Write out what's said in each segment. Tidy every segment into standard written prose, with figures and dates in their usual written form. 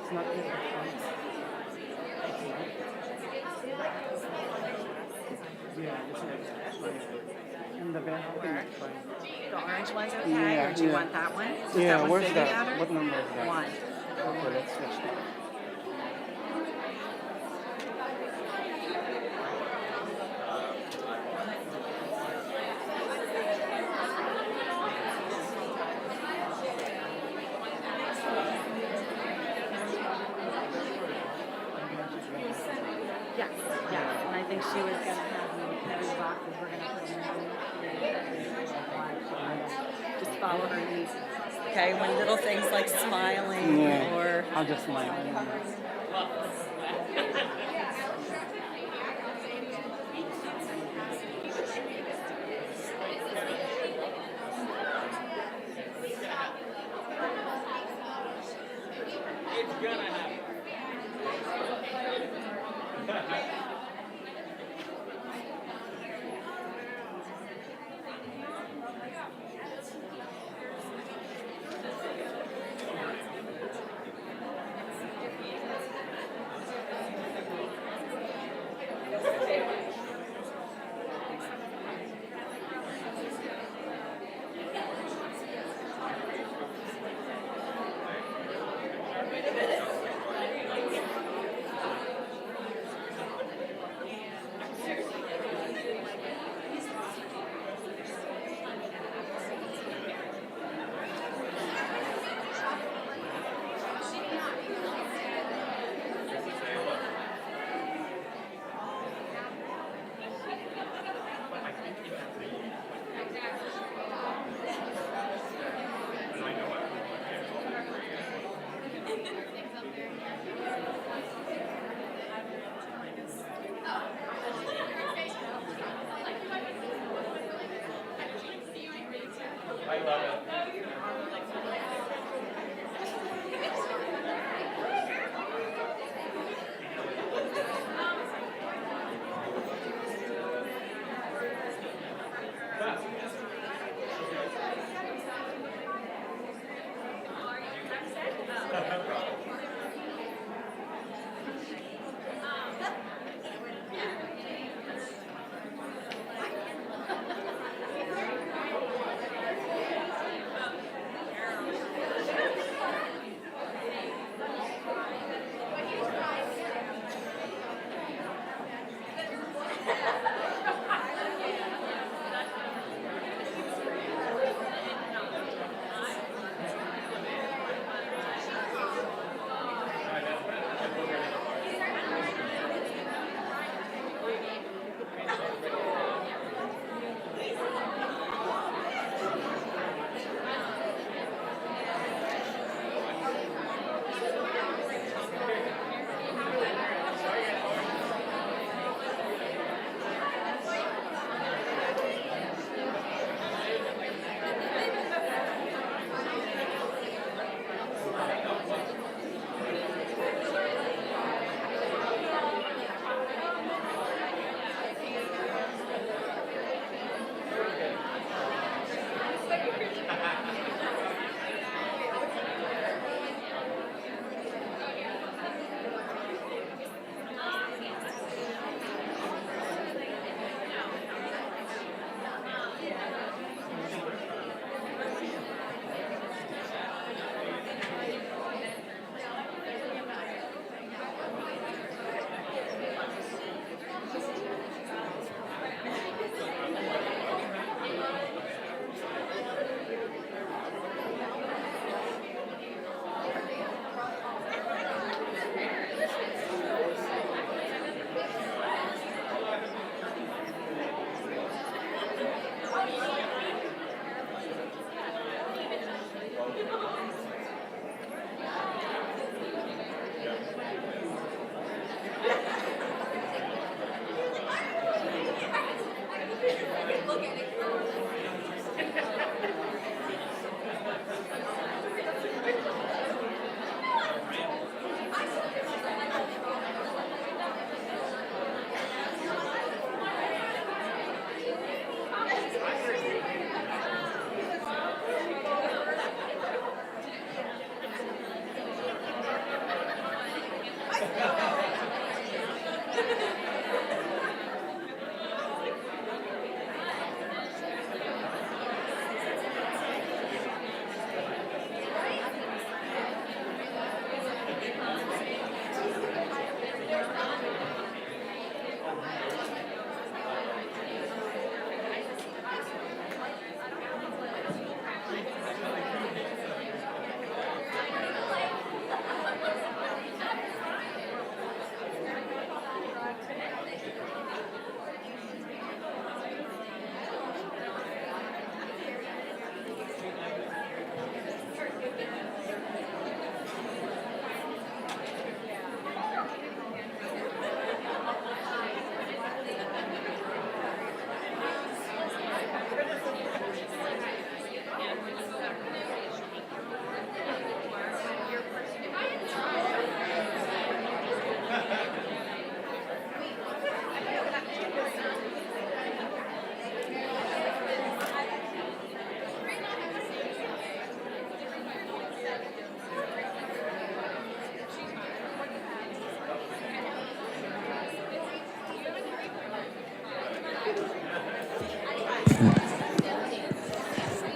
It's not in the front. It's not. Yeah, it's like in the back. I think it's fine. The orange one's okay, Yeah, or do you yeah. want that one? Does Yeah, that one where's fit you that? better? What number is that? One. Okay, let's switch that. Yes, yes. And I think she was going to have these boxes. We're going to put them in. Just follow her lead. Okay, when little things like smiling Yeah, or I'll just smile.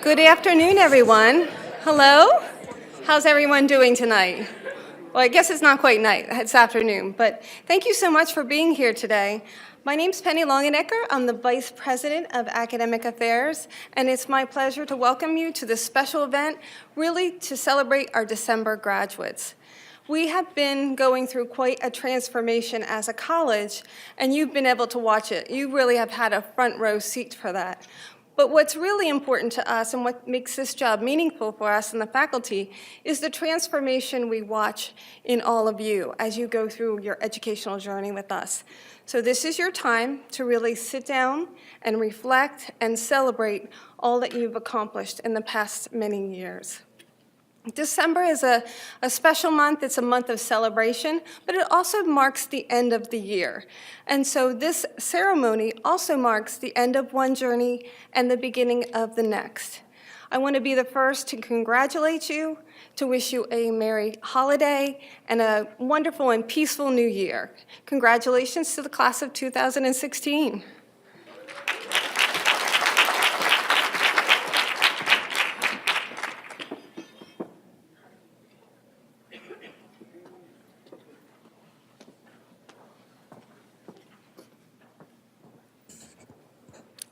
Good afternoon, everyone. Hello? How's everyone doing tonight? Well, I guess it's not quite night, it's afternoon, but thank you so much for being here today. My name's Penny Longenecker. I'm the Vice President of Academic Affairs, and it's my pleasure to welcome you to this special event, really to celebrate our December graduates. We have been going through quite a transformation as a college, and you've been able to watch it. You really have had a front row seat for that. But what's really important to us and what makes this job meaningful for us and the faculty is the transformation we watch in all of you as you go through your educational journey with us. So this is your time to really sit down and reflect and celebrate all that you've accomplished in the past many years. December is a special month. It's a month of celebration, but it also marks the end of the year. And so this ceremony also marks the end of one journey and the beginning of the next. I want to be the first to congratulate you, to wish you a merry holiday and a wonderful and peaceful new year. Congratulations to the class of 2016.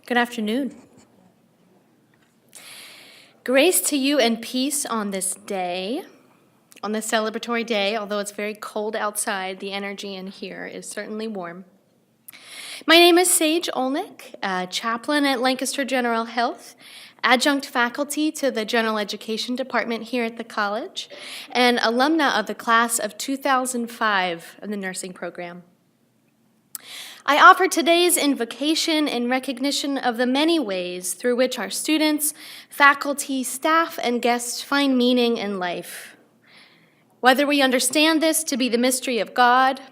Good afternoon. Grace to you and peace on this day, on this celebratory day. Although it's very cold outside, the energy in here is certainly warm. My name is Sage Olnick, chaplain at Lancaster General Health, adjunct faculty to the General Education Department here at the college, and alumna of the class of 2005 of the nursing program. I offer today's invocation in recognition of the many ways through which our students, faculty, staff, and guests find meaning in life. Whether we understand this to be the mystery of God,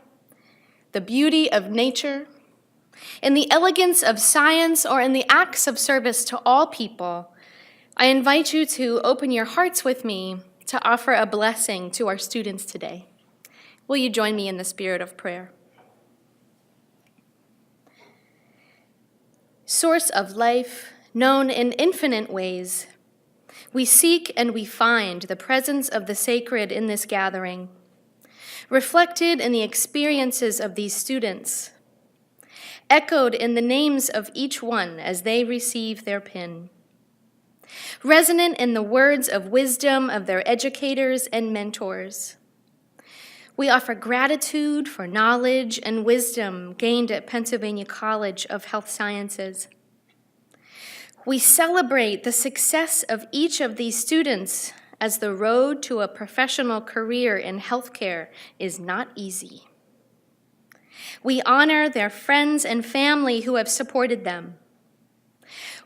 the beauty of nature, in the elegance of science, or in the acts of service to all people, I invite you to open your hearts with me to offer a blessing to our students today. Will you join me in the spirit of prayer? Source of life, known in infinite ways, we seek and we find the presence of the sacred in this gathering, reflected in the experiences of these students, echoed in the names of each one as they receive their pin, resonant in the words of wisdom of their educators and mentors. We offer gratitude for knowledge and wisdom gained at Pennsylvania College of Health Sciences. We celebrate the success of each of these students as the road to a professional career in healthcare is not easy. We honor their friends and family who have supported them.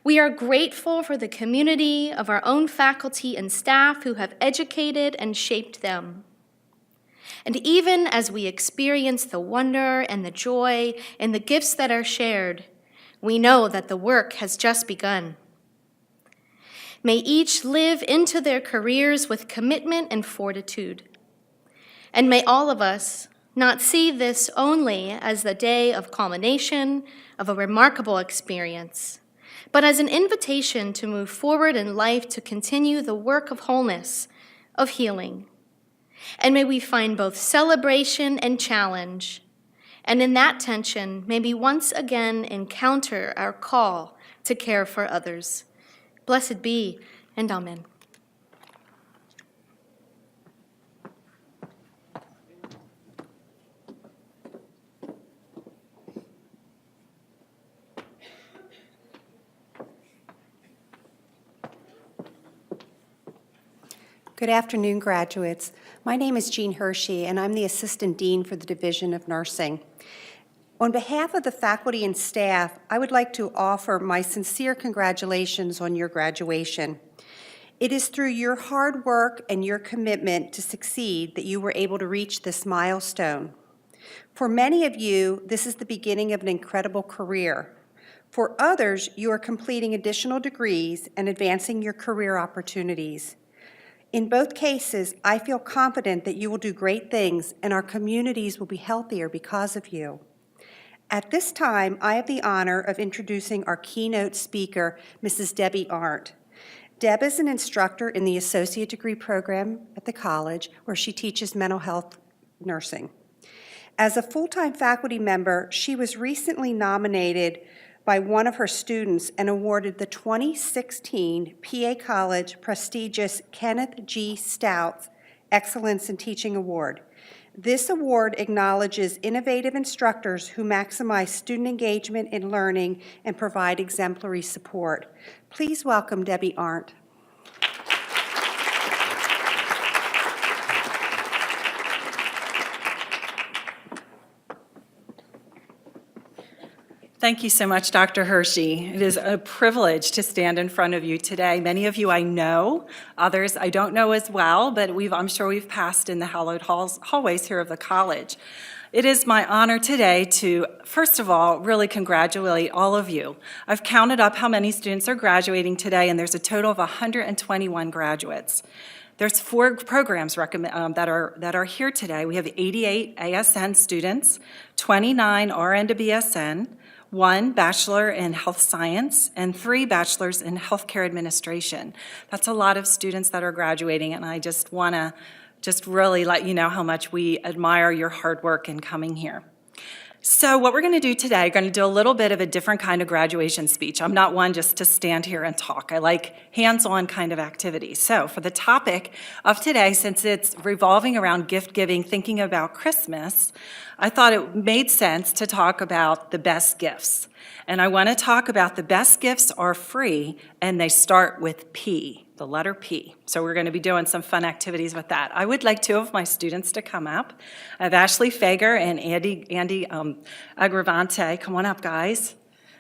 We are grateful for the community of our own faculty and staff who have educated and shaped them. And even as we experience the wonder and the joy and the gifts that are shared, we know that the work has just begun. May each live into their careers with commitment and fortitude. And may all of us not see this only as the day of culmination of a remarkable experience, but as an invitation to move forward in life to continue the work of wholeness, of healing. And may we find both celebration and challenge, and in that tension, may we once again encounter our call to care for others. Blessed be, and amen. Good afternoon, graduates. My name is Jean Hershey, and I'm the Assistant Dean for the Division of Nursing. On behalf of the faculty and staff, I would like to offer my sincere congratulations on your graduation. It is through your hard work and your commitment to succeed that you were able to reach this milestone. For many of you, this is the beginning of an incredible career. For others, you are completing additional degrees and advancing your career opportunities. In both cases, I feel confident that you will do great things and our communities will be healthier because of you. At this time, I have the honor of introducing our keynote speaker, Mrs. Debbie Arndt. Deb is an instructor in the associate degree program at the college where she teaches mental health nursing. As a full-time faculty member, she was recently nominated by one of her students and awarded the 2016 PA College prestigious Kenneth G. Stout Excellence in Teaching Award. This award acknowledges innovative instructors who maximize student engagement in learning and provide exemplary support. Please welcome Debbie Arndt. Thank you so much, Dr. Hershey. It is a privilege to stand in front of you today. Many of you I know, others I don't know as well, but I'm sure we've passed in the hallowed hallways here of the college. It is my honor today to, first of all, really congratulate all of you. I've counted up how many students are graduating today, and there's a total of 121 graduates. There's 4 programs that are here today. We have 88 ASN students, 29 RN to BSN, 1 Bachelor in Health Science, and 3 Bachelors in Healthcare Administration. That's a lot of students that are graduating, and I just want to really let you know how much we admire your hard work in coming here. So what we're going to do today, we're going to do a little bit of a different kind of graduation speech. I'm not one just to stand here and talk. I like hands-on kind of activities. So for the topic of today, since it's revolving around gift giving, thinking about Christmas, I thought it made sense to talk about the best gifts. And I want to talk about the best gifts are free, and they start with P, the letter P. So we're going to be doing some fun activities with that. I would like 2 of my students to come up. I have Ashley Fager and Andy Agravante. Come on up, guys.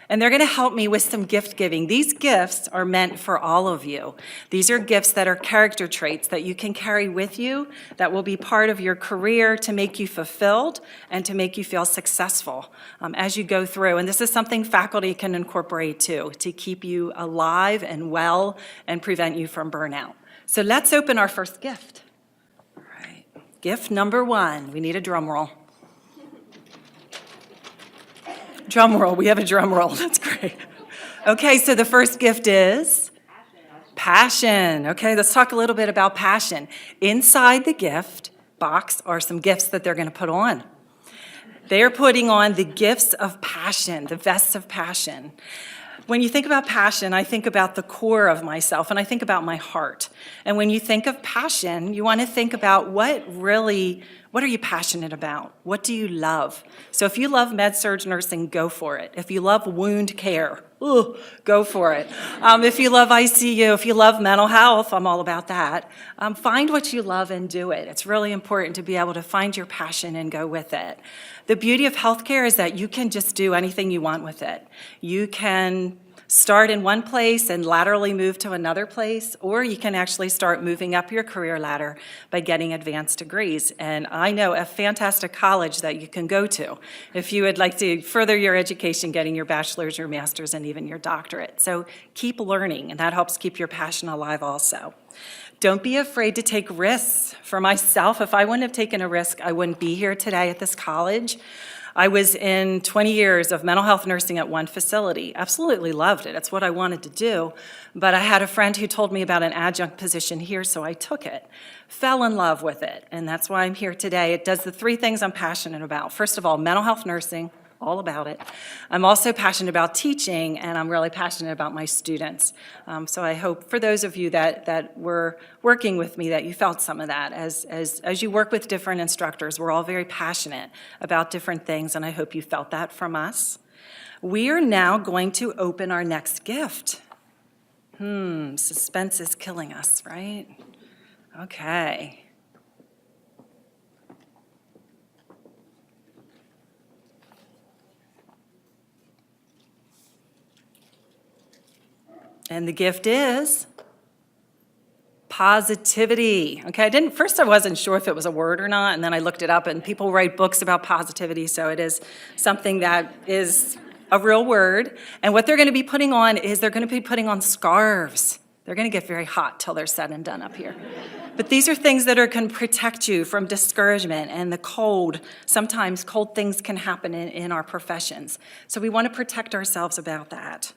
And they're going to help me with some gift giving. These gifts are meant for all of you. These are gifts that are character traits that you can carry with you, that will be part of your career to make you fulfilled and to make you feel successful as you go through. And this is something faculty can incorporate too, to keep you alive and well and prevent you from burnout. So let's open our first gift. All right. Gift number 1. We need a drum roll. Drum roll, we have a drum roll, that's great. Okay, so the first gift is passion. Okay, let's talk a little bit about passion. Inside the gift box are some gifts that they're going to put on. They are putting on the gifts of passion, the vests of passion. When you think about passion, I think about the core of myself, and I think about my heart. And when you think of passion, you want to think about what are you passionate about? What do you love? So if you love med-surg nursing, go for it. If you love wound care, go for it. If you love ICU, if you love mental health, I'm all about that. Find what you love and do it. It's really important to be able to find your passion and go with it. The beauty of healthcare is that you can just do anything you want with it. You can start in one place and laterally move to another place, or you can actually start moving up your career ladder by getting advanced degrees. And I know a fantastic college that you can go to if you would like to further your education, getting your bachelor's, your master's, and even your doctorate. So keep learning, and that helps keep your passion alive also. Don't be afraid to take risks. For myself, if I wouldn't have taken a risk, I wouldn't be here today at this college. I was in 20 years of mental health nursing at one facility. Absolutely loved it. It's what I wanted to do. But I had a friend who told me about an adjunct position here, so I took it. Fell in love with it, and that's why I'm here today. It does the 3 things I'm passionate about. First of all, mental health nursing, all about it. I'm also passionate about teaching, and I'm really passionate about my students. So I hope for those of you that were working with me that you felt some of that. As you work with different instructors, we're all very passionate about different things, and I hope you felt that from us. We are now going to open our next gift. Suspense is killing us, right? Okay. And the gift is positivity. Okay, first I wasn't sure if it was a word or not, and then I looked it up, and people write books about positivity, so it is something that is a real word. And what they're going to be putting on is they're going to be putting on scarves. They're going to get very hot till they're said and done up here. But these are things that can protect you from discouragement and the cold. Sometimes cold things can happen in our professions. So we want to protect ourselves about that.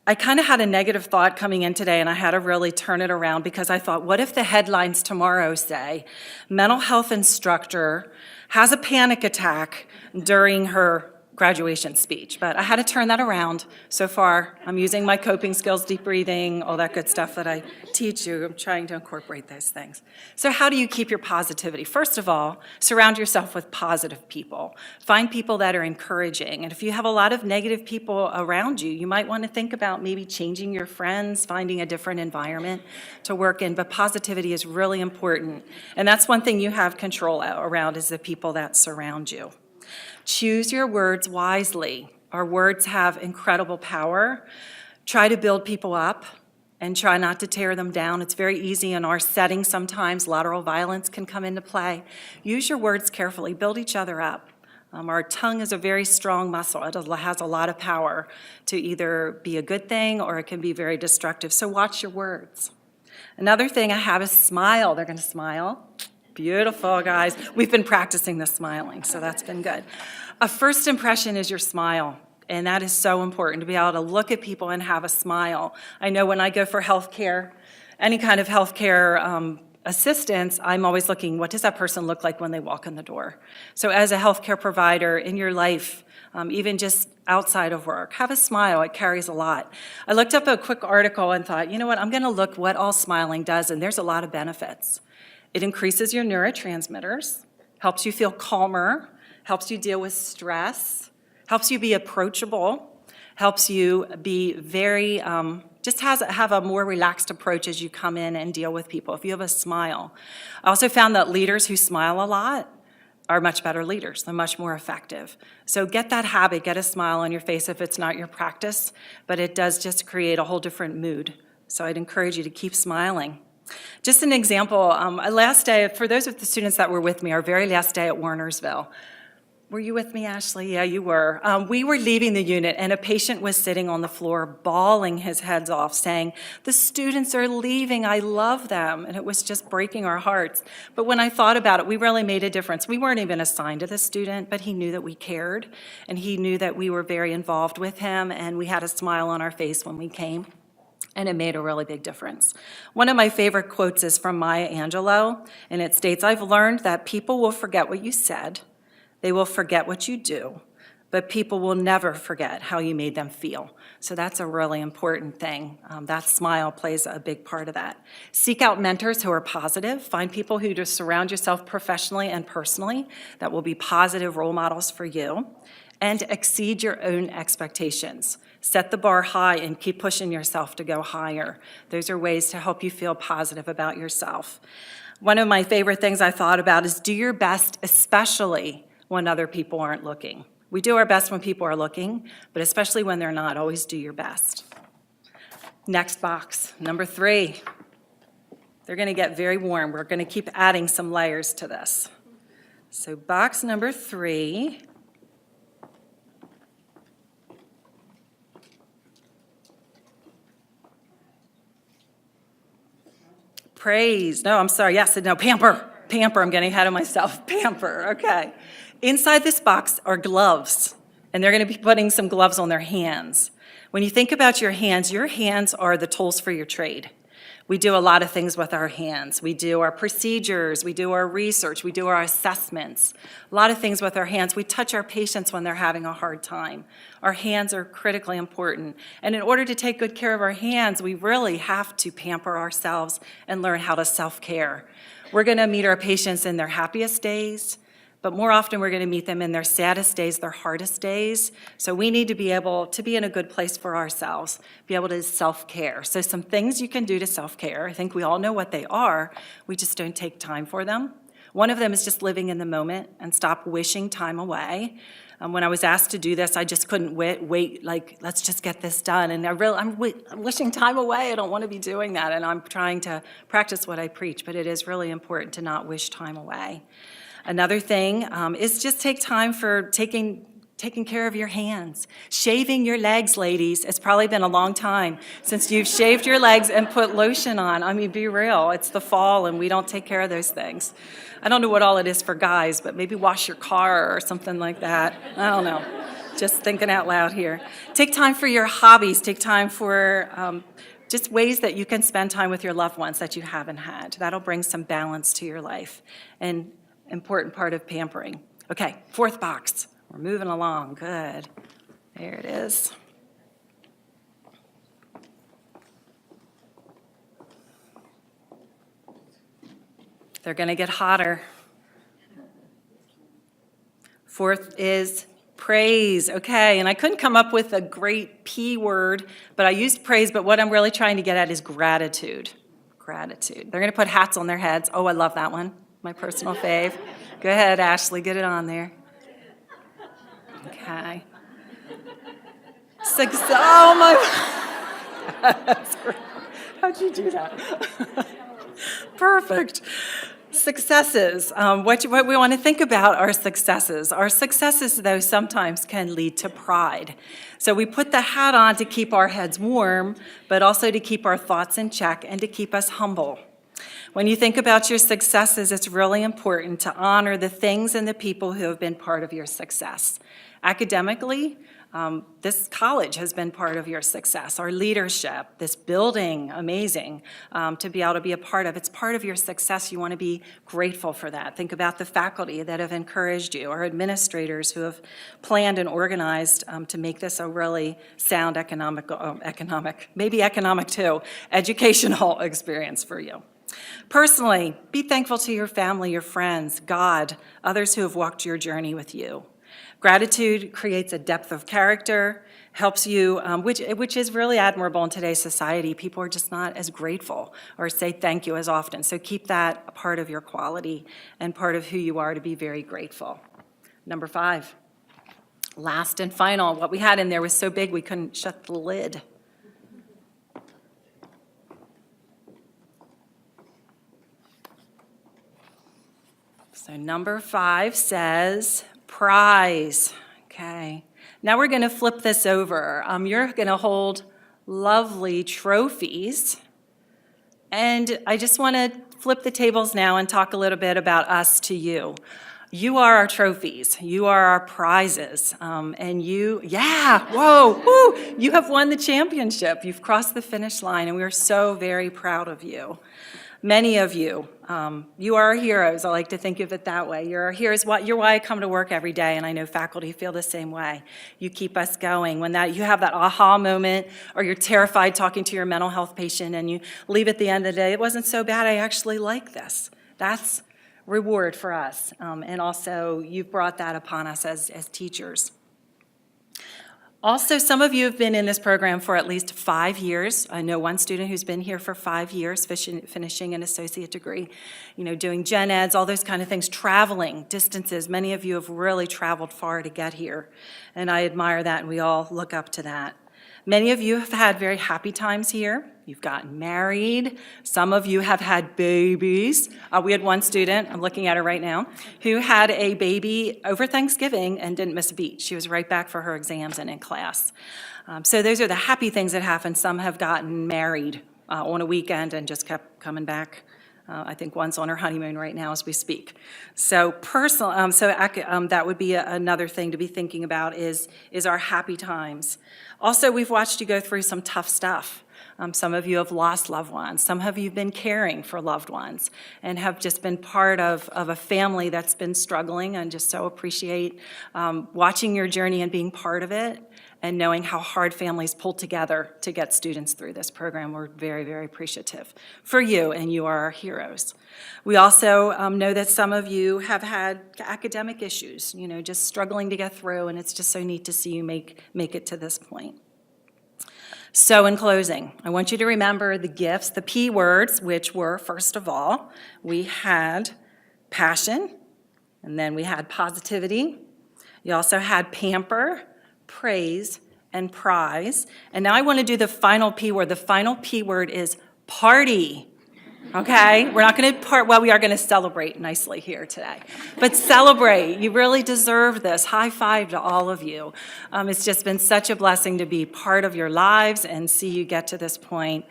I kind of had a negative thought coming in today, and I had to really turn it around because I thought, what if the headlines tomorrow say, mental health instructor has a panic attack during her graduation speech? But I had to turn that around. So far, I'm using my coping skills, deep breathing, all that good stuff that I teach you. I'm trying to incorporate those things. So how do you keep your positivity? First of all, surround yourself with positive people. Find people that are encouraging. And if you have a lot of negative people around you, you might want to think about maybe changing your friends, finding a different environment to work in. But positivity is really important. And that's one thing you have control around is the people that surround you. Choose your words wisely. Our words have incredible power. Try to build people up and try not to tear them down. It's very easy in our setting sometimes. Lateral violence can come into play. Use your words carefully. Build each other up. Our tongue is a very strong muscle. It has a lot of power to either be a good thing or it can be very destructive. So watch your words. Another thing I have is smile. They're going to smile. Beautiful, guys. We've been practicing the smiling, so that's been good. A first impression is your smile, and that is so important to be able to look at people and have a smile. I know when I go for healthcare, any kind of healthcare assistance, I'm always looking, what does that person look like when they walk in the door? So as a healthcare provider in your life, even just outside of work, have a smile. It carries a lot. I looked up a quick article and thought, you know what, I'm going to look what all smiling does, and there's a lot of benefits. It increases your neurotransmitters, helps you feel calmer, helps you deal with stress, helps you be approachable, helps you be very, just have a more relaxed approach as you come in and deal with people if you have a smile. I also found that leaders who smile a lot are much better leaders. They're much more effective. So get that habit, get a smile on your face if it's not your practice, but it does just create a whole different mood. So I'd encourage you to keep smiling. Just an example, last day, for those of the students that were with me, our very last day at Wernersville. Were you with me, Ashley? Yeah, you were. We were leaving the unit, and a patient was sitting on the floor bawling his head off, saying, the students are leaving, I love them. And it was just breaking our hearts. But when I thought about it, we really made a difference. We weren't even assigned to the student, but he knew that we cared, and he knew that we were very involved with him, and we had a smile on our face when we came. And it made a really big difference. One of my favorite quotes is from Maya Angelou, and it states, I've learned that people will forget what you said, they will forget what you do, but people will never forget how you made them feel. So that's a really important thing. That smile plays a big part of that. Seek out mentors who are positive. Find people who just surround yourself professionally and personally that will be positive role models for you. And exceed your own expectations. Set the bar high and keep pushing yourself to go higher. Those are ways to help you feel positive about yourself. One of my favorite things I thought about is do your best, especially when other people aren't looking. We do our best when people are looking, but especially when they're not, always do your best. Next box, number 3. They're going to get very warm. We're going to keep adding some layers to this. So box number 3. Praise. No, I'm sorry. Yes, no, pamper. Pamper. I'm getting ahead of myself. Pamper. Okay. Inside this box are gloves, and they're going to be putting some gloves on their hands. When you think about your hands are the tools for your trade. We do a lot of things with our hands. We do our procedures, we do our research, we do our assessments. A lot of things with our hands. We touch our patients when they're having a hard time. Our hands are critically important. And in order to take good care of our hands, we really have to pamper ourselves and learn how to self-care. We're going to meet our patients in their happiest days, but more often we're going to meet them in their saddest days, their hardest days. So we need to be able to be in a good place for ourselves, be able to self-care. So some things you can do to self-care, I think we all know what they are, we just don't take time for them. One of them is just living in the moment and stop wishing time away. When I was asked to do this, I just couldn't wait, like, let's just get this done. And I'm wishing time away. I don't want to be doing that. And I'm trying to practice what I preach, but it is really important to not wish time away. Another thing is just take time for taking care of your hands. Shaving your legs, ladies. It's probably been a long time since you've shaved your legs and put lotion on. I mean, be real. It's the fall, and we don't take care of those things. I don't know what all it is for guys, but maybe wash your car or something like that. I don't know. Just thinking out loud here. Take time for your hobbies. Take time for just ways that you can spend time with your loved ones that you haven't had. That'll bring some balance to your life, and important part of pampering. Okay, fourth box. We're moving along. Good. There it is. They're going to get hotter. Fourth is praise. Okay, and I couldn't come up with a great P word, but I used praise, but what I'm really trying to get at is gratitude. Gratitude. They're going to put hats on their heads. Oh, I love that one. My personal fave. Go ahead, Ashley, get it on there. Okay. Oh, my. That's great. How'd you do that? Perfect. Successes. What we want to think about are successes. Our successes, though, sometimes can lead to pride. So we put the hat on to keep our heads warm, but also to keep our thoughts in check and to keep us humble. When you think about your successes, it's really important to honor the things and the people who have been part of your success. Academically, this college has been part of your success. Our leadership, this building, amazing to be able to be a part of. It's part of your success. You want to be grateful for that. Think about the faculty that have encouraged you, our administrators who have planned and organized to make this a really sound economic, maybe economic too, educational experience for you. Personally, be thankful to your family, your friends, God, others who have walked your journey with you. Gratitude creates a depth of character, helps you, which is really admirable in today's society. People are just not as grateful or say thank you as often. So keep that a part of your quality and part of who you are, to be very grateful. Number 5, last and final. What we had in there was so big we couldn't shut the lid. So number 5 says prize. Okay. Now we're going to flip this over. You're going to hold lovely trophies. And I just want to flip the tables now and talk a little bit about us to you. You are our trophies. You are our prizes. And you have won the championship. You've crossed the finish line, and we are so very proud of you. Many of you, you are our heroes. I like to think of it that way. You're our heroes. You're why I come to work every day, and I know faculty feel the same way. You keep us going. When you have that aha moment, or you're terrified talking to your mental health patient, and you leave at the end of the day, it wasn't so bad, I actually like this. That's reward for us. And also, you've brought that upon us as teachers. Also, some of you have been in this program for at least 5 years. I know one student who's been here for 5 years, finishing an associate degree, doing gen eds, all those kind of things, traveling distances. Many of you have really traveled far to get here, and I admire that, and we all look up to that. Many of you have had very happy times here. You've gotten married. Some of you have had babies. We had one student, I'm looking at her right now, who had a baby over Thanksgiving and didn't miss a beat. She was right back for her exams and in class. So those are the happy things that happen. Some have gotten married on a weekend and just kept coming back. I think one's on her honeymoon right now as we speak. So that would be another thing to be thinking about is our happy times. Also, we've watched you go through some tough stuff. Some of you have lost loved ones. Some of you have been caring for loved ones and have just been part of a family that's been struggling, and just so appreciate watching your journey and being part of it, and knowing how hard families pull together to get students through this program. We're very, very appreciative for you, and you are our heroes. We also know that some of you have had academic issues, just struggling to get through, and it's just so neat to see you make it to this point. So in closing, I want you to remember the gifts, the P words, which were, first of all, we had passion, and then we had positivity. You also had pamper, praise, and prize. And now I want to do the final P word. The final P word is party. Okay? We're not going to part, well, we are going to celebrate nicely here today. But celebrate. You really deserve this. High five to all of you. It's just been such a blessing to be part of your lives and see you get to this point.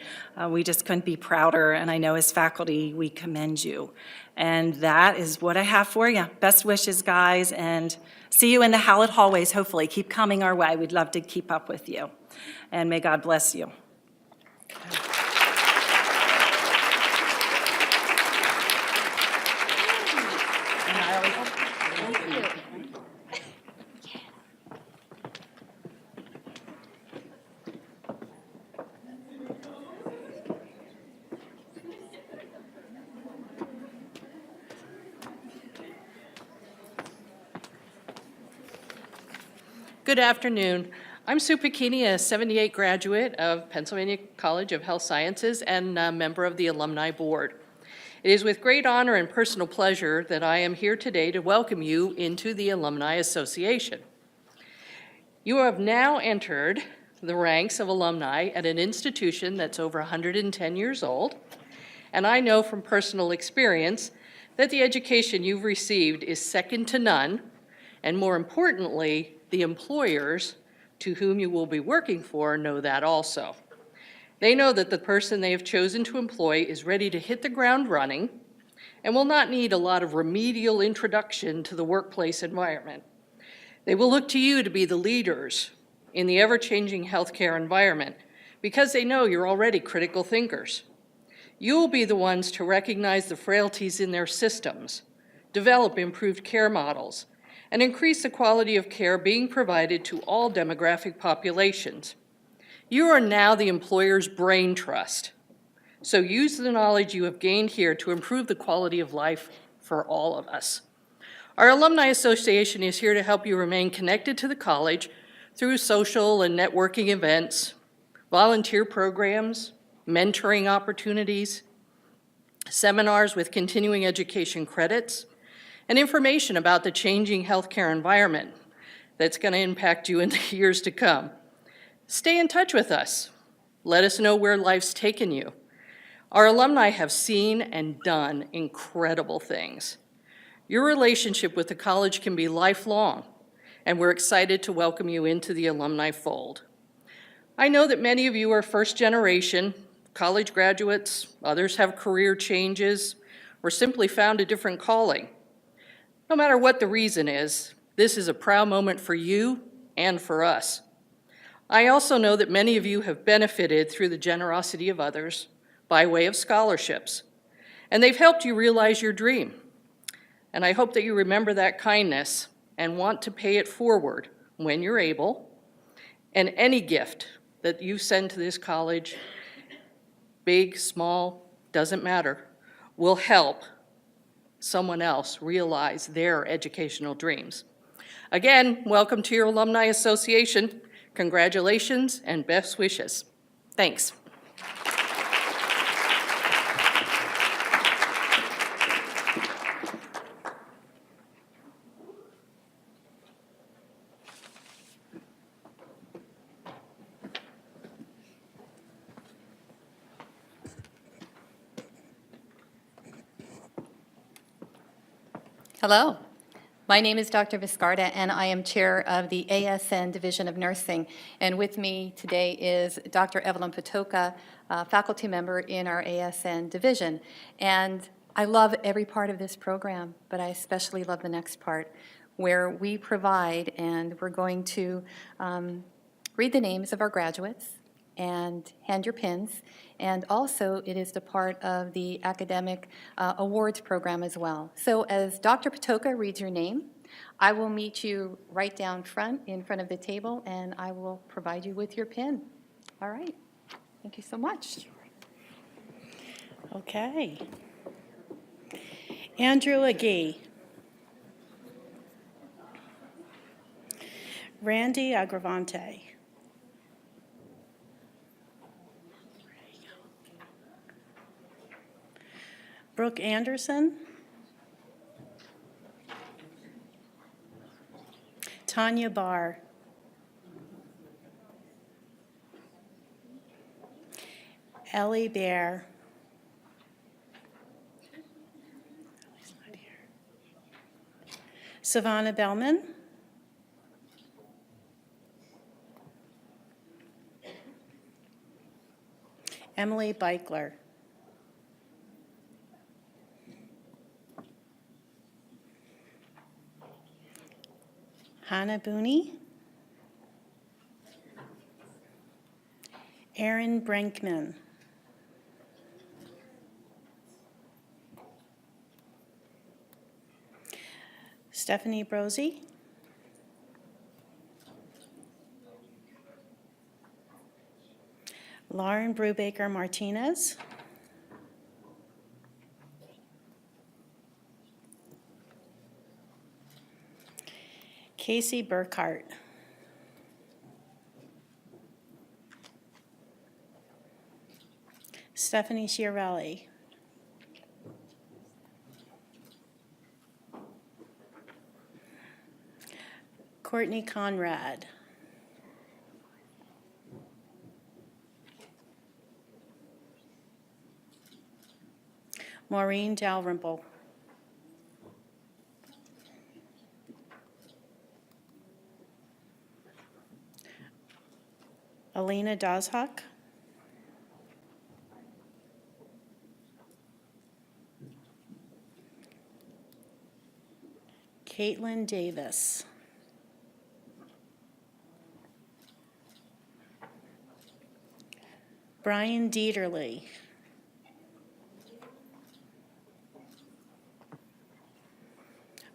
We just couldn't be prouder, and I know as faculty, we commend you. And that is what I have for you. Best wishes, guys, and see you in the Hallett hallways, hopefully. Keep coming our way. We'd love to keep up with you. And may God bless you. Good afternoon. I'm Sue Pacchini, a 78 graduate of Pennsylvania College of Health Sciences and a member of the Alumni Board. It is with great honor and personal pleasure that I am here today to welcome you into the Alumni Association. You have now entered the ranks of alumni at an institution that's over 110 years old, and I know from personal experience that the education you've received is second to none, and more importantly, the employers to whom you will be working for know that also. They know that the person they have chosen to employ is ready to hit the ground running and will not need a lot of remedial introduction to the workplace environment. They will look to you to be the leaders in the ever-changing healthcare environment because they know you're already critical thinkers. You will be the ones to recognize the frailties in their systems, develop improved care models, and increase the quality of care being provided to all demographic populations. You are now the employer's brain trust, so use the knowledge you have gained here to improve the quality of life for all of us. Our Alumni Association is here to help you remain connected to the college through social and networking events, volunteer programs, mentoring opportunities, seminars with continuing education credits, and information about the changing healthcare environment that's going to impact you in the years to come. Stay in touch with us. Let us know where life's taken you. Our alumni have seen and done incredible things. Your relationship with the college can be lifelong, and we're excited to welcome you into the alumni fold. I know that many of you are first generation, college graduates, others have career changes, or simply found a different calling. No matter what the reason is, this is a proud moment for you and for us. I also know that many of you have benefited through the generosity of others by way of scholarships, and they've helped you realize your dream. And I hope that you remember that kindness and want to pay it forward when you're able. And any gift that you send to this college, big, small, doesn't matter, will help someone else realize their educational dreams. Again, welcome to your Alumni Association. Congratulations and best wishes. Thanks. Hello, my name is Dr. Viscarda, and I am chair of the ASN Division of Nursing. And with me today is Dr. Evelyn Patoka, faculty member in our ASN division. And I love every part of this program, but I especially love the next part, where we provide, and we're going to read the names of our graduates and hand your pins. And also, it is the part of the academic awards program as well. So as Dr. Patoka reads your name, I will meet you right down front, in front of the table, and I will provide you with your pin. All right. Thank you so much. Okay. Andrew Agee. Randy Agravante. Brooke Anderson. Tanya Barr. Ellie Bear. Savannah Bellman. Emily Beichler. Hannah Booney. Aaron Brinkman. Stephanie Brosey. Lauren Brubaker Martinez. Casey Burkhart. Stephanie Chiarelli. Courtney Conrad. Maureen Dalrymple. Alina Dozhak. Caitlin Davis. Brian Dieterle.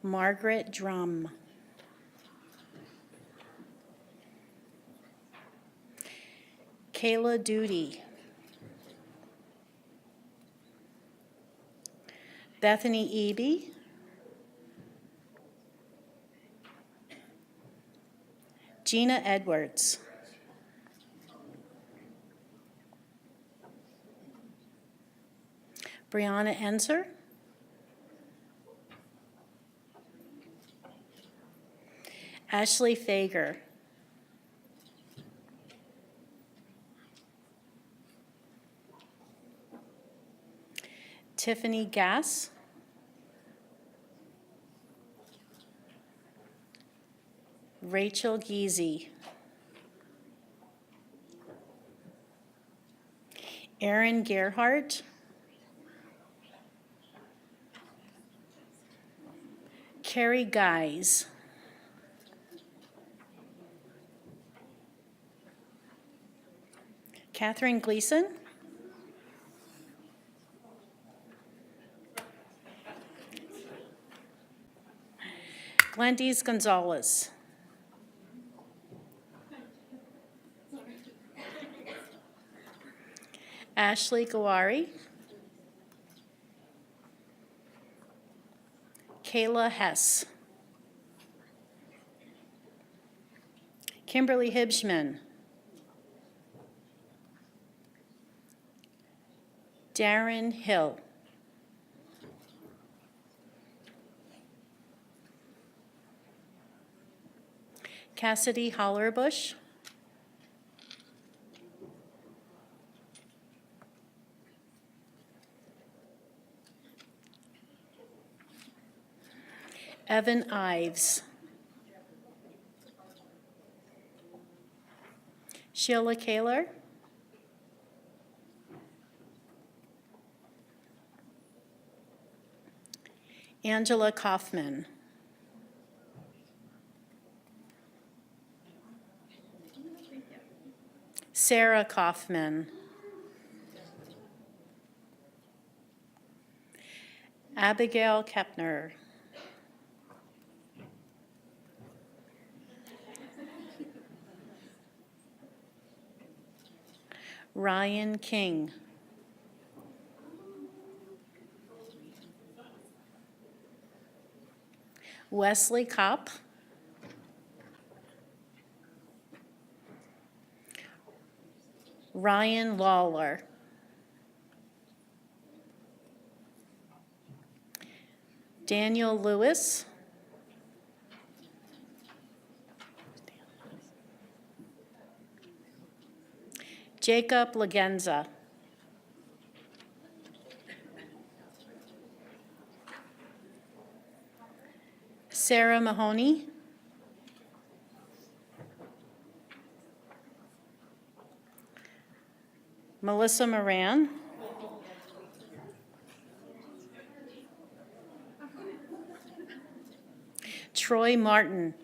Margaret Drum. Kayla Duty. Bethany Eby. Gina Edwards. Brianna Enser. Ashley Fager. Tiffany Gass. Rachel Geezy. Aaron Gerhardt. Carrie Guys. Catherine Gleason. Glendies Gonzalez. Ashley Gawari. Kayla Hess. Kimberly Hibschman. Darren Hill. Cassidy Hollerbush. Evan Ives. Sheila Kaler. Angela Kaufman. Sarah Kaufman. Abigail Kepner. Ryan King. Wesley Kopp. Ryan Lawler. Daniel Lewis. Jacob Lagenza. Sarah Mahoney. Melissa Moran. Troy Martin.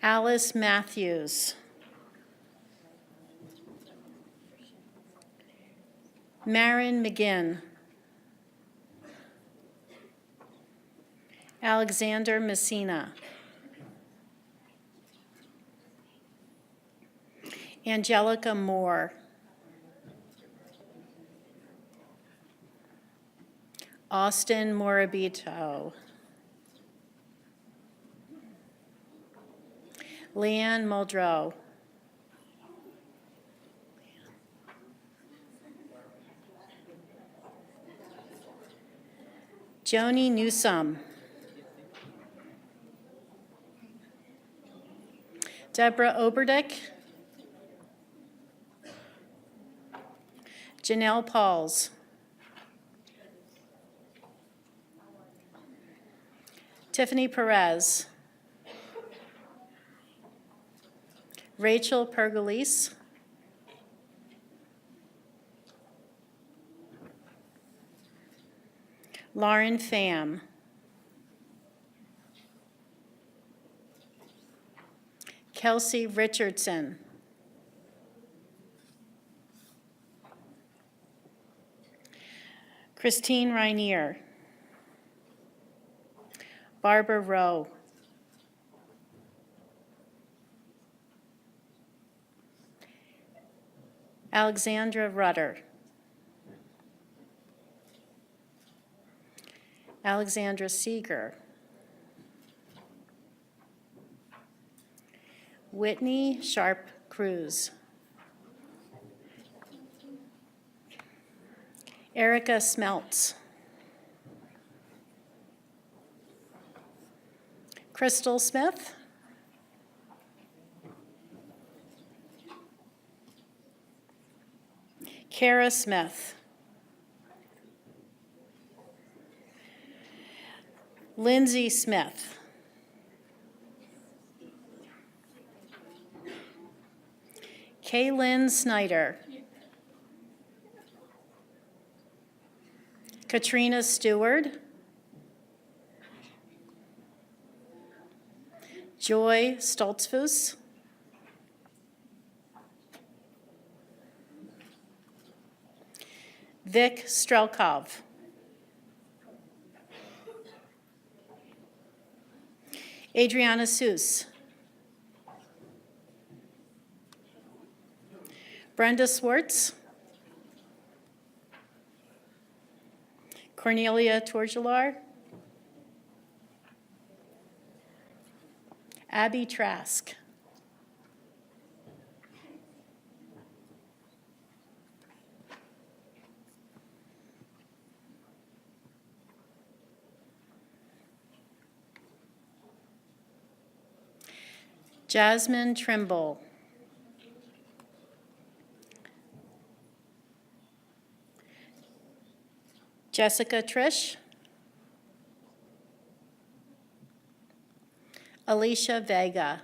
Alice Matthews. Marin McGinn. Alexander Messina. Angelica Moore. Austin Morabito. Leanne Muldrow. Joni Newsome. Deborah Oberdick. Janelle Pauls. Tiffany Perez. Rachel Pergolese. Lauren Pham. Kelsey Richardson. Christine Rainier. Barbara Rowe. Alexandra Rudder. Alexandra Seeger. Whitney Sharp Cruz. Erica Smeltz. Crystal Smith. Kara Smith. Lindsay Smith. Kaylin Snyder. Katrina Stewart. Joy Stoltzfus. Vic Strelkov. Adriana Seuss. Brenda Swartz. Cornelia Torgelar. Abby Trask. Jasmine Trimble. Jessica Trish. Alicia Vega.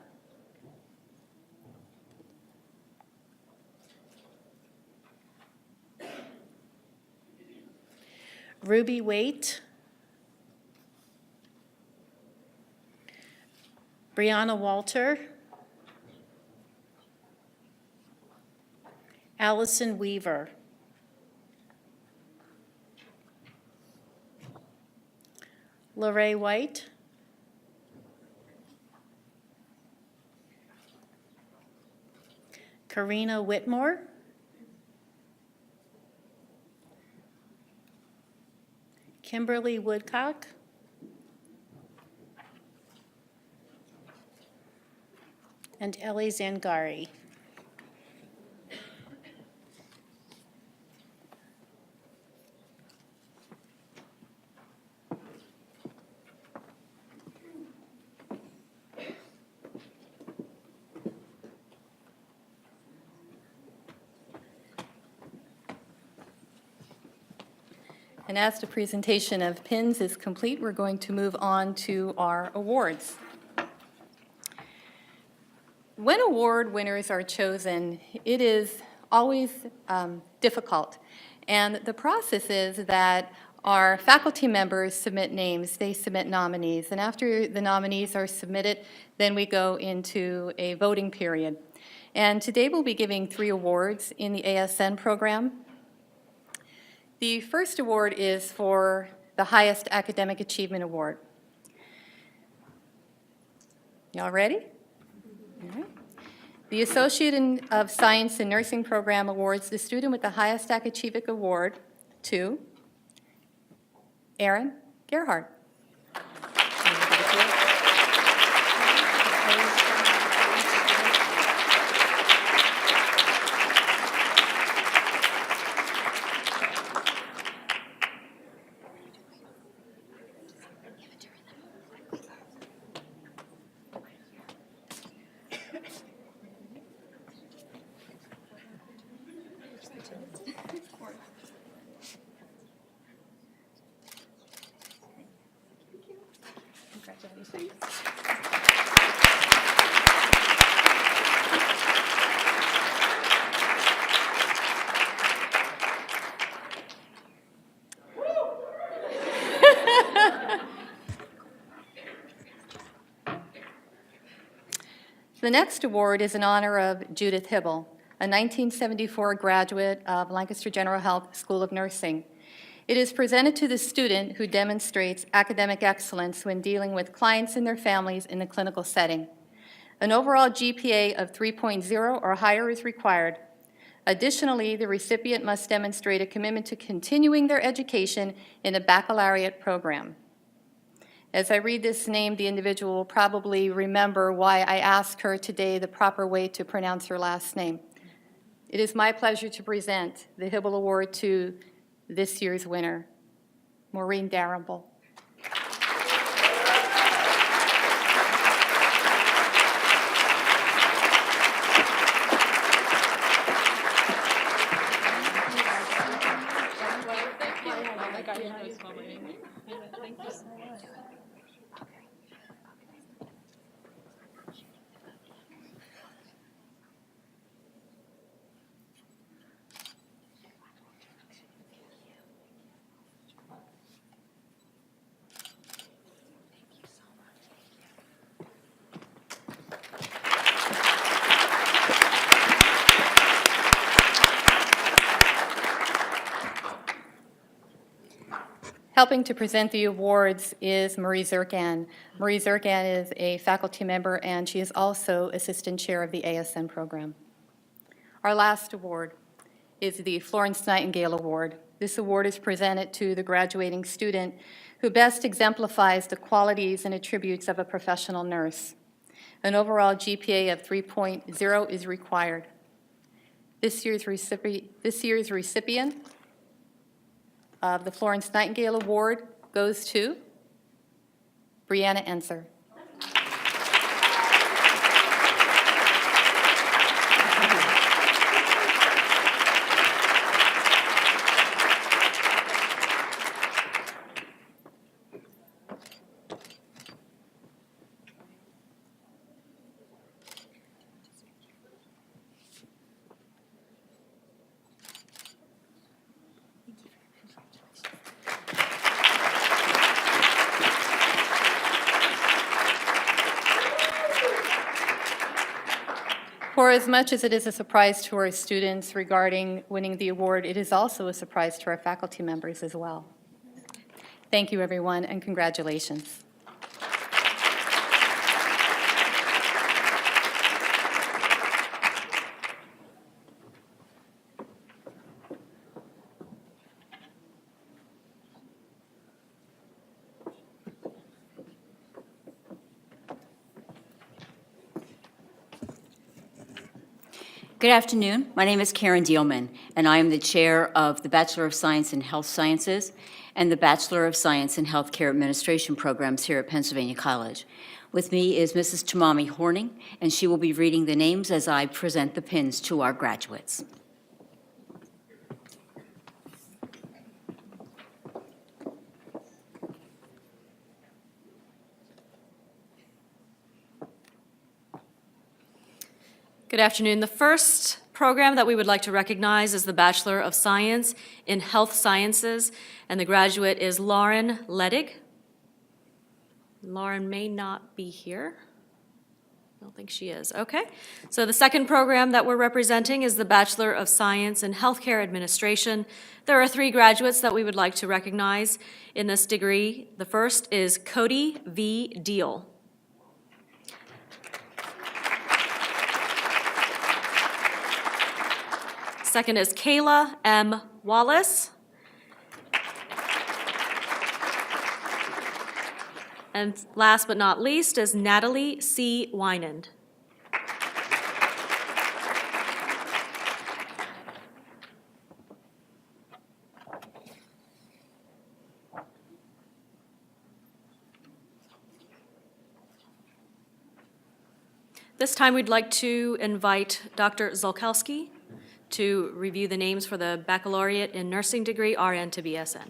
Ruby Waite. Brianna Walter. Allison Weaver. Lorraine White. Karina Whitmore. Kimberly Woodcock. And Ellie Zangari. And as the presentation of pins is complete, we're going to move on to our awards. When award winners are chosen, it is always difficult. And the process is that our faculty members submit names, they submit nominees, and after the nominees are submitted, then we go into a voting period. And today we'll be giving 3 awards in the ASN program. The first award is for the highest academic achievement award. Y'all ready? All right. The Associate of Science in Nursing Program awards the student with the highest academic award to Aaron Gerhardt. The next award is in honor of Judith Hibble, a 1974 graduate of Lancaster General Health School of Nursing. It is presented to the student who demonstrates academic excellence when dealing with clients and their families in the clinical setting. An overall GPA of 3.0 or higher is required. Additionally, the recipient must demonstrate a commitment to continuing their education in a baccalaureate program. As I read this name, the individual will probably remember why I asked her today the proper way to pronounce her last name. It is my pleasure to present the Hibble Award to this year's winner, Maureen Darrable. Helping to present the awards is Marie Zirkan. Marie Zirkan is a faculty member, and she is also assistant chair of the ASN program. Our last award is the Florence Nightingale Award. This award is presented to the graduating student who best exemplifies the qualities and attributes of a professional nurse. An overall GPA of 3.0 is required. This year's recipient of the Florence Nightingale Award goes to Brianna Enser. For as much as it is a surprise to our students regarding winning the award, it is also a surprise to our faculty members as well. Thank you, everyone, and congratulations. Good afternoon. My name is Karen Dielman, and I am the chair of the Bachelor of Science in Health Sciences and the Bachelor of Science in Healthcare Administration programs here at Pennsylvania College. With me is Mrs. Tamami Horning, and she will be reading the names as I present the pins to our graduates. Good afternoon. The first program that we would like to recognize is the Bachelor of Science in Health Sciences, and the graduate is Lauren Ledig. Lauren may not be here. I don't think she is. Okay. So the second program that we're representing is the Bachelor of Science in Healthcare Administration. There are 3 graduates that we would like to recognize in this degree. The first is Cody V. Deal. Second is Kayla M. Wallace. And last but not least is Natalie C. Wynand. This time we'd like to invite Dr. Zolkowski to review the names for the Baccalaureate in Nursing degree, RN to BSN.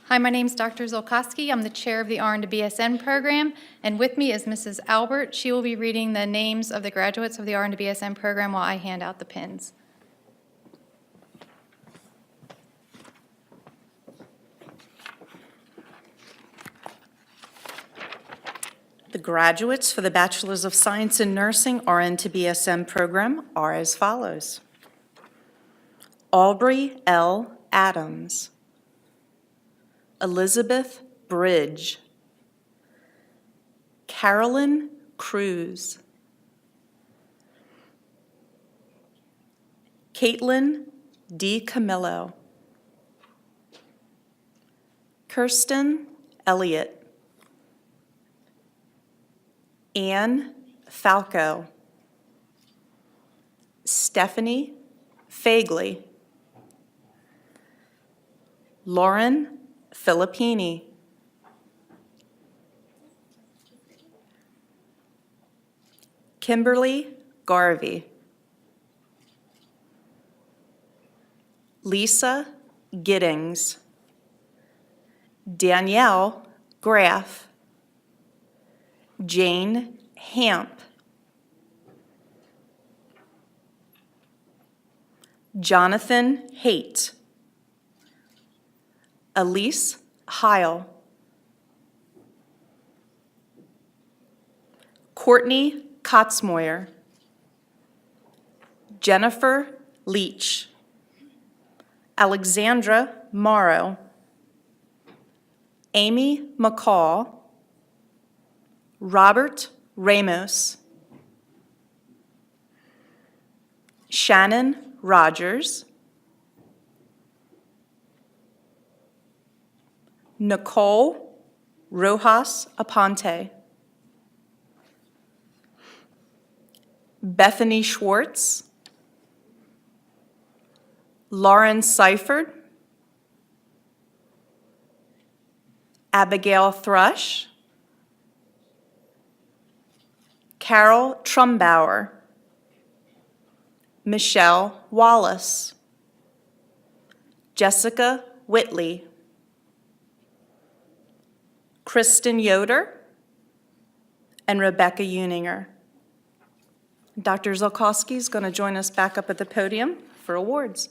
Hi, my name is Dr. Zolkowski. I'm the chair of the RN to BSN program, and with me is Mrs. Albert. She will be reading the names of the graduates of the RN to BSN program while I hand out the pins. The graduates for the Bachelors of Science in Nursing RN to BSN program are as follows: Aubrey L. Adams, Elizabeth Bridge, Carolyn Cruz, Caitlin D. Camillo, Kirsten Elliott, Anne Falco, Stephanie Fagley, Lauren Filippini, Kimberly Garvey, Lisa Giddings, Danielle Graff, Jane Hamp, Jonathan Haight, Elise Heil, Courtney Kotzmoyer, Jennifer Leach, Alexandra Morrow, Amy McCall, Robert Ramos, Shannon Rogers, Nicole Rojas Aponte, Bethany Schwartz, Lauren Seifert, Abigail Thrush, Carol Trumbauer, Michelle Wallace, Jessica Whitley, Kristen Yoder, and Rebecca Uninger. Dr. Zolkowski is going to join us back up at the podium for awards.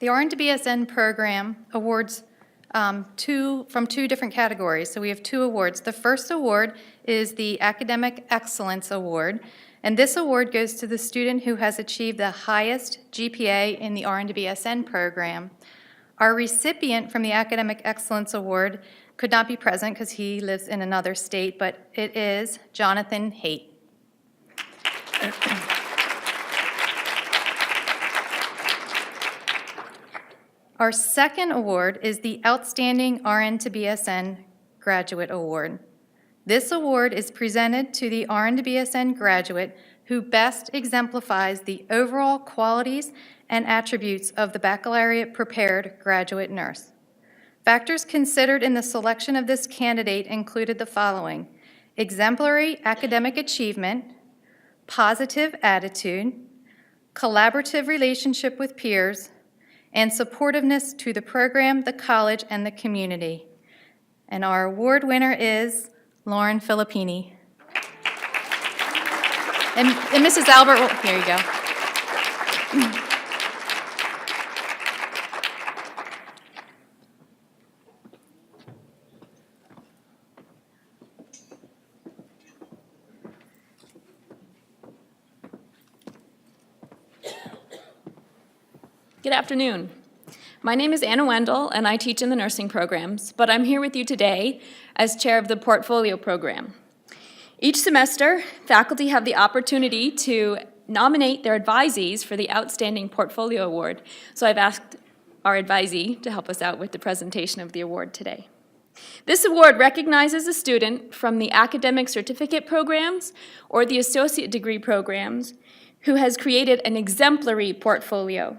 The RN to BSN program awards from 2 different categories. So we have 2 awards. The first award is the Academic Excellence Award, and this award goes to the student who has achieved the highest GPA in the RN to BSN program. Our recipient from the Academic Excellence Award could not be present because he lives in another state, but it is Jonathan Haight. Our second award is the Outstanding RN to BSN Graduate Award. This award is presented to the RN to BSN graduate who best exemplifies the overall qualities and attributes of the baccalaureate-prepared graduate nurse. Factors considered in the selection of this candidate included the following: exemplary academic achievement, positive attitude, collaborative relationship with peers, and supportiveness to the program, the college, and the community. And our award winner is Lauren Filippini. And Mrs. Albert, here you go. Good afternoon. My name is Anna Wendell, and I teach in the nursing programs, but I'm here with you today as chair of the portfolio program. Each semester, faculty have the opportunity to nominate their advisees for the Outstanding Portfolio Award, so I've asked our advisee to help us out with the presentation of the award today. This award recognizes a student from the academic certificate programs or the associate degree programs who has created an exemplary portfolio.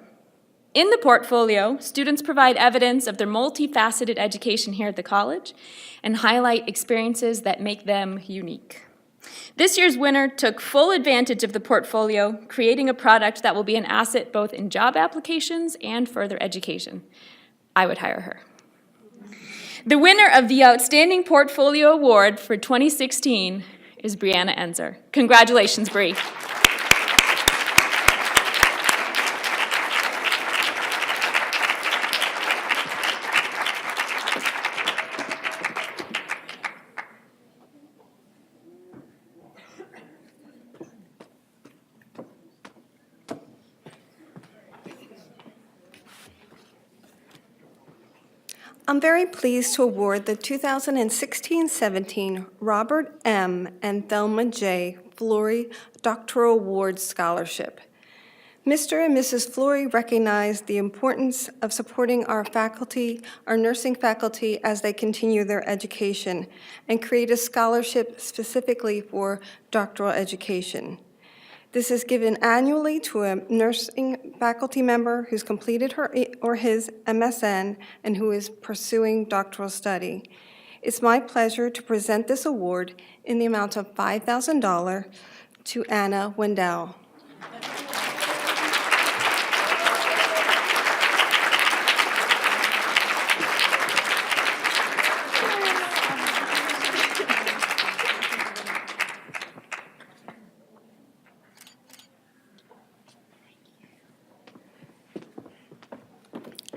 In the portfolio, students provide evidence of their multifaceted education here at the college and highlight experiences that make them unique. This year's winner took full advantage of the portfolio, creating a product that will be an asset both in job applications and further education. I would hire her. The winner of the Outstanding Portfolio Award for 2016 is Brianna Enzer. Congratulations, Bri. I'm very pleased to award the 2016-17 Robert M. and Thelma J. Flory Doctoral Award Scholarship. Mr. and Mrs. Flory recognize the importance of supporting our faculty, our nursing faculty, as they continue their education, and create a scholarship specifically for doctoral education. This is given annually to a nursing faculty member who's completed her or his MSN and who is pursuing doctoral study. It's my pleasure to present this award in the amount of $5,000 to Anna Wendell.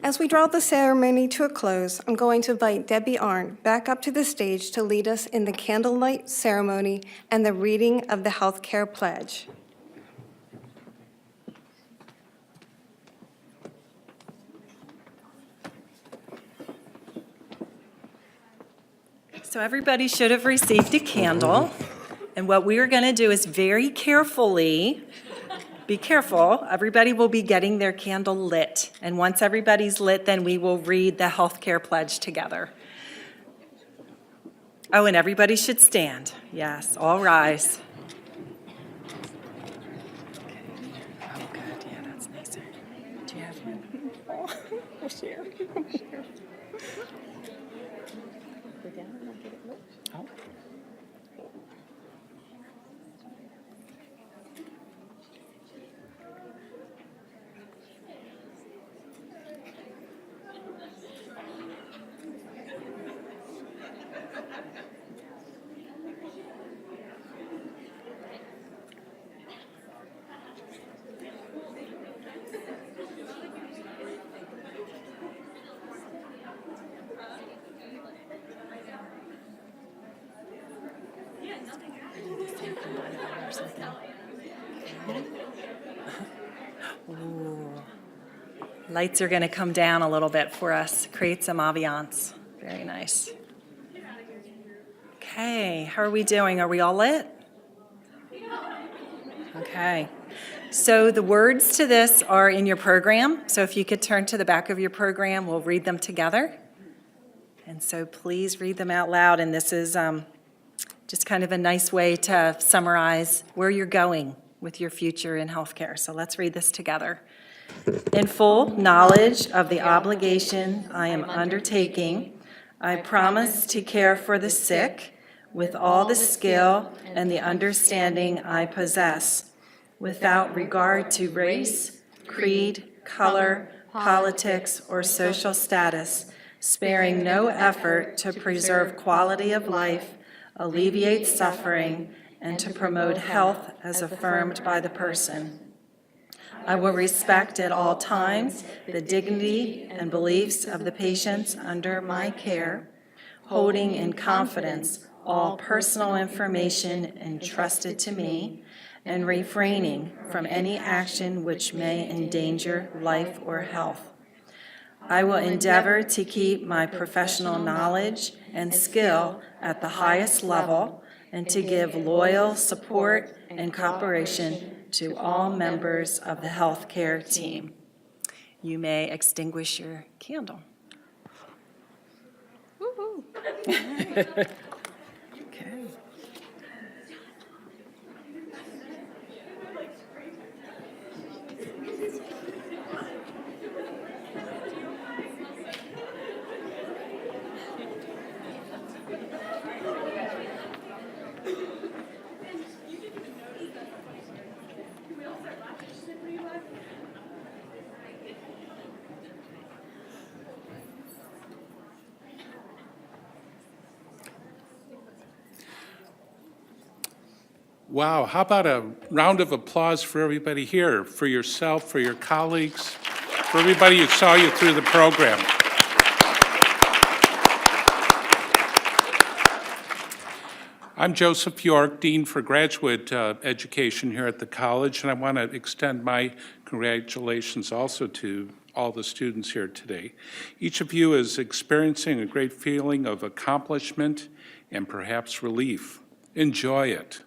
As we draw the ceremony to a close, I'm going to invite Debbie Arndt back up to the stage to lead us in the candlelight ceremony and the reading of the healthcare pledge. So everybody should have received a candle, and what we are going to do is very carefully, be careful, everybody will be getting their candle lit, and once everybody's lit, then we will read the healthcare pledge together. Oh, and everybody should stand. Yes, all rise. Oh, good, yeah, that's nicer. Do you have one? We'll share. Oh. Ooh. Lights are going to come down a little bit for us, create some ambiance. Very nice. Okay, how are we doing? Are we all lit? Okay. So the words to this are in your program. So if you could turn to the back of your program, we'll read them together. And so please read them out loud. And this is just kind of a nice way to summarize where you're going with your future in healthcare. So let's read this together. In full knowledge of the obligation I am undertaking, I promise to care for the sick with all the skill and the understanding I possess, without regard to race, creed, color, politics, or social status, sparing no effort to preserve quality of life, alleviate suffering, and to promote health as affirmed by the person. I will respect at all times the dignity and beliefs of the patients under my care, holding in confidence all personal information entrusted to me, and refraining from any action which may endanger life or health. I will endeavor to keep my professional knowledge and skill at the highest level and to give loyal support and cooperation to all members of the healthcare team. You may extinguish your candle. Okay. Wow, how about a round of applause for everybody here, for yourself, for your colleagues, for everybody who saw you through the program. I'm Joseph York, Dean for Graduate Education here at the college, and I want to extend my congratulations also to all the students here today. Each of you is experiencing a great feeling of accomplishment and perhaps relief. Enjoy it.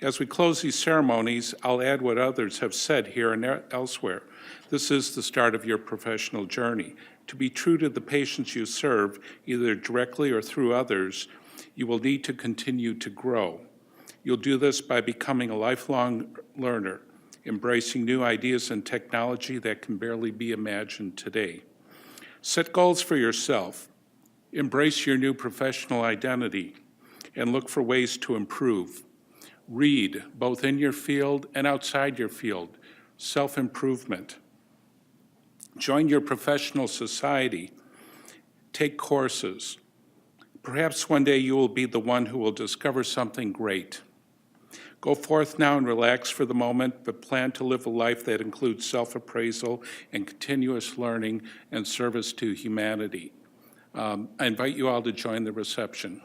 As we close these ceremonies, I'll add what others have said here and elsewhere. This is the start of your professional journey. To be true to the patients you serve, either directly or through others, you will need to continue to grow. You'll do this by becoming a lifelong learner, embracing new ideas and technology that can barely be imagined today. Set goals for yourself. Embrace your new professional identity and look for ways to improve. Read, both in your field and outside your field, self-improvement. Join your professional society. Take courses. Perhaps one day you will be the one who will discover something great. Go forth now and relax for the moment, but plan to live a life that includes self-appraisal and continuous learning and service to humanity. I invite you all to join the reception.